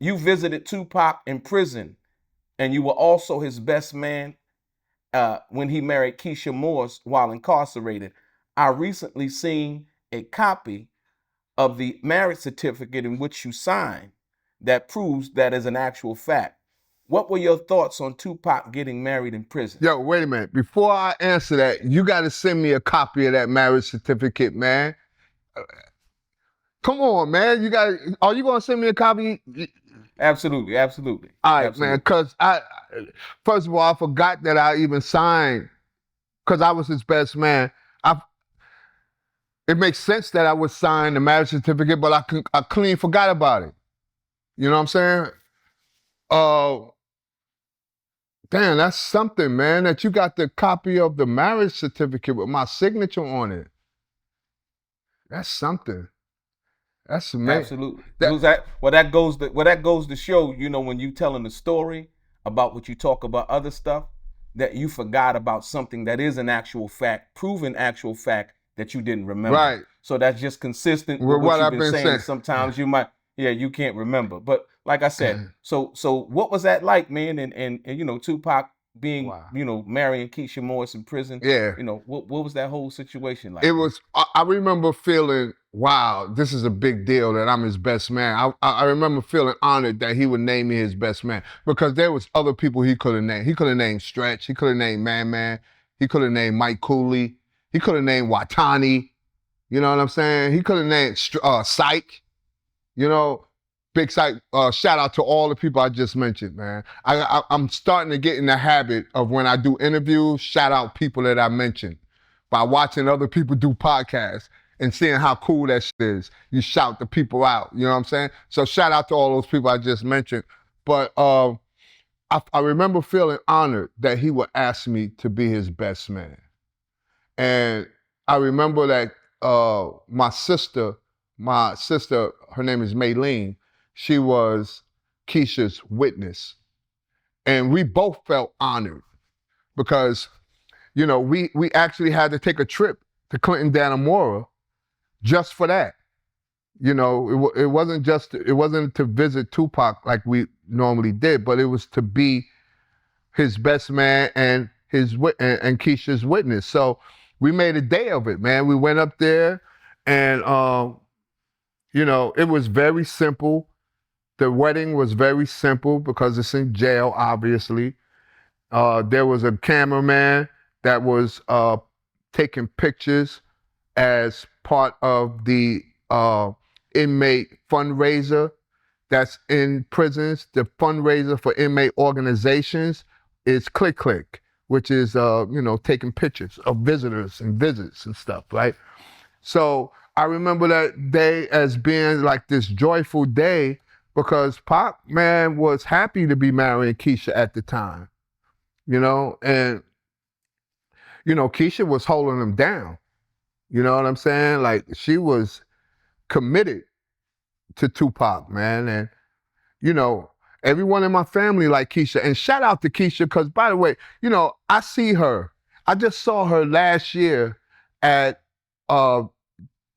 you visited Tupac in prison, and you were also his best man when he married Kiesha Morris while incarcerated. I recently seen a copy of the marriage certificate in which you signed that proves that is an actual fact. What were your thoughts on Tupac getting married in prison? Yo, wait a minute. Before I answer that, you got to send me a copy of that marriage certificate, man. Come on, man. Are you going to send me a copy? Absolutely, absolutely. All right, absolutely. man, because first of all, I forgot that I even signed, because I was his best man. It makes sense that I would sign the marriage certificate, but I clean forgot about it. You know what I'm saying? Damn, that's something, man, that you got the copy of the marriage certificate with my signature on it. That's something. That's amazing. Absolutely. That goes to show, when you telling the story about what you talk about other stuff, that you forgot about something that is an actual fact, proven actual fact that you didn't remember. Right. So that's just consistent with With what what you've I've been been saying. saying. Sometimes you can't remember. But like I said, so what was that like, man? And Tupac being, Wow. marrying Kiesha Morris in prison. Yeah. What was that whole situation like? It was, I remember feeling, wow, this is a big deal that I'm his best man. I remember feeling honored that he would name me his best man, because there was other people he could have named. He could have named Stretch. He could have named Man. He could have named Mike Cooley. He could have named Watani. You know what I'm saying? He could have named Psych. Big Psych. Shout out to all the people I just mentioned, man. I'm starting to get in the habit of, when I do interviews, shout out people that I mentioned. By watching other people do podcasts and seeing how cool that shit is, you shout the people out. You know what I'm saying? So shout out to all those people I just mentioned. But I remember feeling honored that he would ask me to be his best man. And I remember that my sister, her name is Maylene, she was Keisha's witness. And we both felt honored because, we actually had to take a trip to Clinton Dannemora just for that. It wasn't to visit Tupac like we normally did, but it was to be his best man and and Keisha's witness. So we made a day of it, man. We went up there, and it was very simple. The wedding was very simple because it's in jail, obviously. There was a cameraman that was taking pictures as part of the inmate fundraiser that's in prisons. The fundraiser for inmate organizations is Click Click, which is taking pictures of visitors and visits and stuff, right? So I remember that day as being like this joyful day, because Pac, man, was happy to be marrying Keisha at the time. And Keisha was holding him down. You know what I'm saying? Like, she was committed to Tupac, man. And, everyone in my family like Keisha. And shout out to Keisha, because, by the way, I see her. I just saw her last year at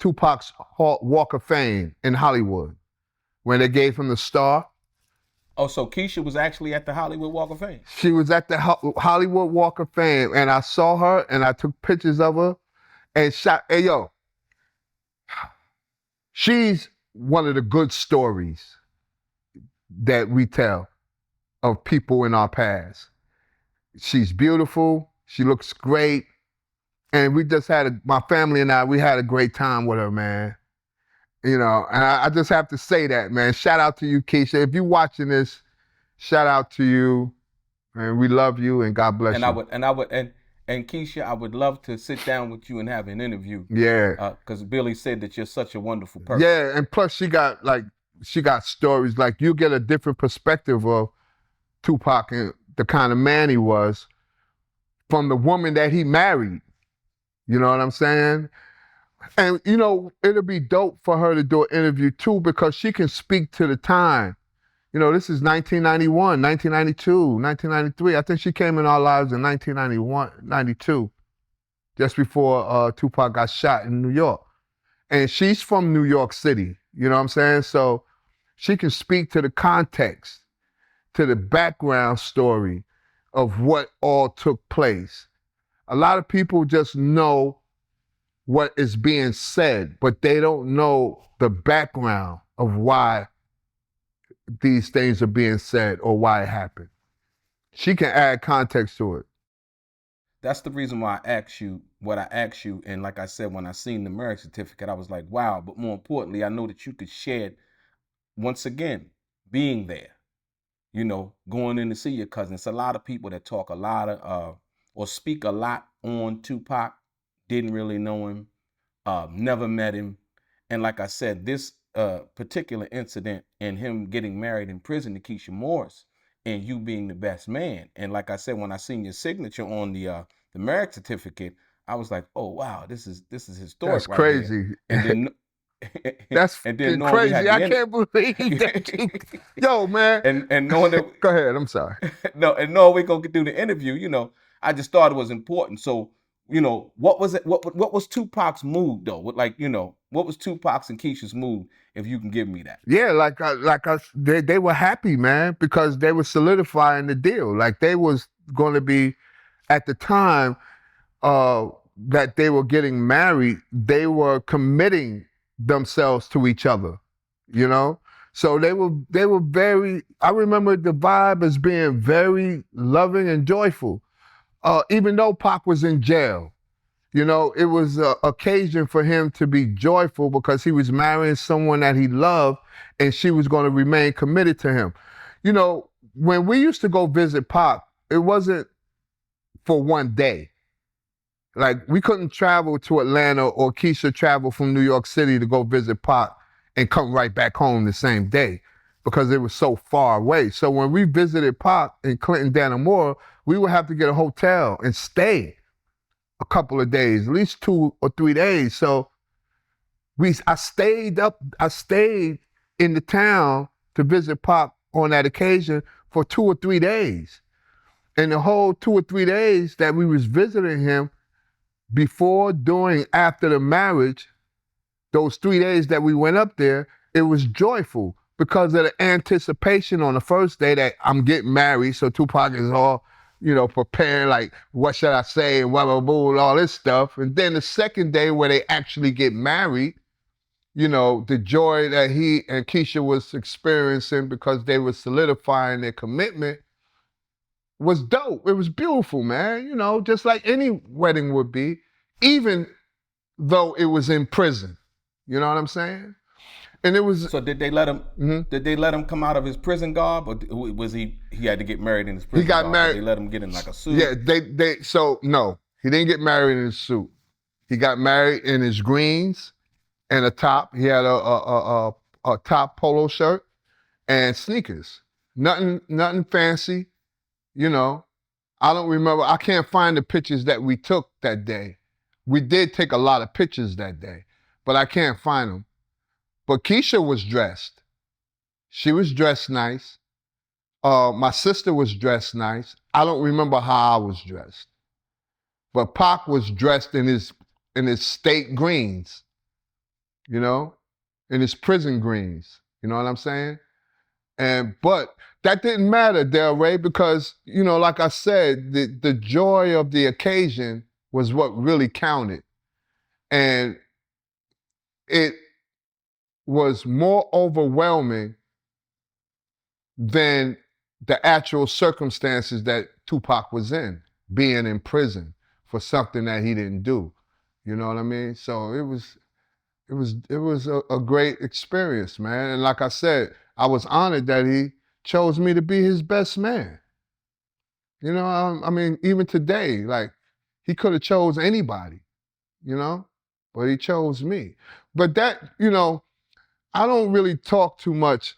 Tupac's Walk of Fame in Hollywood, when they gave him the star. Oh, so Keisha was actually at the Hollywood Walk of Fame? She was at the Hollywood Walk of Fame, and I saw her, and I took pictures of her, and hey, yo, she's one of the good stories that we tell of people in our past. She's beautiful. She looks great. And we just my family and I, we had a great time with her, man. And I just have to say that, man. Shout out to you, Keisha. If you're watching this, shout out to you, and we love you, and God bless you. And Keisha, I would love to sit down with you and have an interview. Yeah. Because Billy said that you're such a wonderful person. Yeah, and plus she got stories. Like, you get a different perspective of Tupac and the kind of man he was from the woman that he married. You know what I'm saying? And, it'll be dope for her to do an interview too, because she can speak to the time. This is 1991, 1992, 1993. I think she came in our lives in 1991, 92, just before Tupac got shot in New York. And she's from New York City, you know what I'm saying? So She can speak to the context, to the background story of what all took place. A lot of people just know what is being said, but they don't know the background of why these things are being said or why it happened. She can add context to it. That's the reason why I asked you what I asked you. And like I said, when I seen the marriage certificate, I was like, wow. But more importantly, I know that you could shed, once again, being there, going in to see your cousin. It's a lot of people that talk a lot of, or speak a lot on Tupac, didn't really know him, never met him. And like I said, this particular incident and him getting married in prison to Kiesha Morris and you being the best man. And like I said, when I seen your signature on the marriage certificate, I was like, oh wow, this is historic That's right here. crazy. And then That's and then knowing we crazy. had I the can't believe that. Yo, man. and knowing that Go ahead. I'm sorry. no, and knowing we're gonna do the interview, I just thought it was important. So, what was it? What was Tupac's mood though? What was Tupac's and Keisha's mood? If you can give me that. Yeah, they were happy, man, because they were solidifying the deal. Like they was going to be, at the time that they were getting married, they were committing themselves to each other, you know. So they were very. I remember the vibe as being very loving and joyful, even though Pac was in jail. It was an occasion for him to be joyful because he was marrying someone that he loved and she was going to remain committed to him. When we used to go visit Pac, it wasn't for one day. Like, we couldn't travel to Atlanta or Kesha travel from New York City to go visit Pac and come right back home the same day because it was so far away. So when we visited Pac in Clinton, Dannemora, we would have to get a hotel and stay a couple of days, at least 2 or 3 days. So I stayed in the town to visit Pac on that occasion for 2 or 3 days. And the whole 2 or 3 days that we was visiting him, before, during, after the marriage, those 3 days that we went up there, it was joyful because of the anticipation on the first day that I'm getting married. So Tupac is all, preparing, like, what should I say, and blah, blah, blah, and all this stuff. And then the second day where they actually get married, the joy that he and Kesha was experiencing because they were solidifying their commitment was dope. It was beautiful, man. Just like any wedding would be, even though it was in prison. You know what I'm saying? And it was. So did they let him? Mhm. Did they let him come out of his prison garb, or was he had to get married in his prison? He got garb? married. Did they let him get in like a suit? Yeah, so no, he didn't get married in his suit. He got married in his greens and a top. He had a top polo shirt and sneakers. Nothing fancy. I don't remember. I can't find the pictures that we took that day. We did take a lot of pictures that day, but I can't find them. But Kesha was dressed. She was dressed nice. My sister was dressed nice. I don't remember how I was dressed. But Pac was dressed in his state greens, in his prison greens. You know what I'm saying? But that didn't matter, Del Rey, because, like I said, the joy of the occasion was what really counted. And it was more overwhelming than the actual circumstances that Tupac was in, being in prison for something that he didn't do. You know what I mean? So it was a great experience, man. And like I said, I was honored that he chose me to be his best man. I mean, even today, like, he could have chose anybody, but he chose me. But that, I don't really talk too much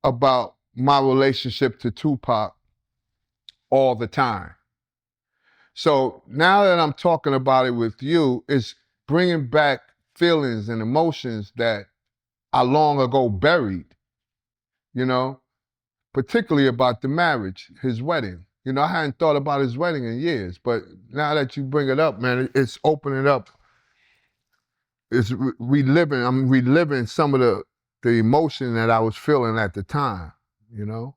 about my relationship to Tupac all the time. So now that I'm talking about it with you, it's bringing back feelings and emotions that I long ago buried, particularly about the marriage, his wedding. I hadn't thought about his wedding in years, but now that you bring it up, man, it's opening up. I'm reliving some of the the emotion that I was feeling at the time, you know?